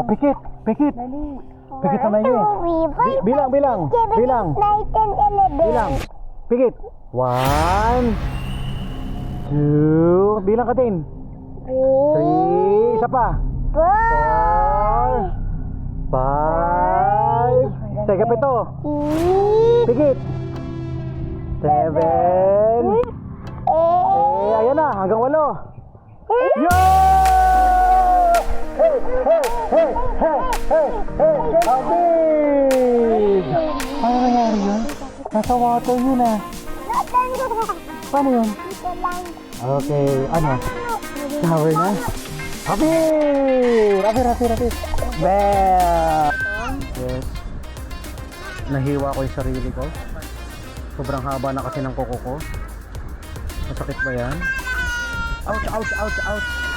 O, pikit. Pikit. Dali. Pikit na maigi. Bilang. Bilang. Bilang. Pikit. 1, 2. Bilang ka din. 3. Isa pa. 4, 5. Sige, 7. Pikit. 7. Ayan na. Hanggang 8. Yo! Hey! Abig! Paano nangyari yun? Nasa water yun ah. Paano yun? Okay, ano? Shower na? Abig! Rapid! Bam! Yes. Nahiwa ko yung sarili ko. Sobrang haba na kasi ng kuko ko. Masakit ba yan? Ouch!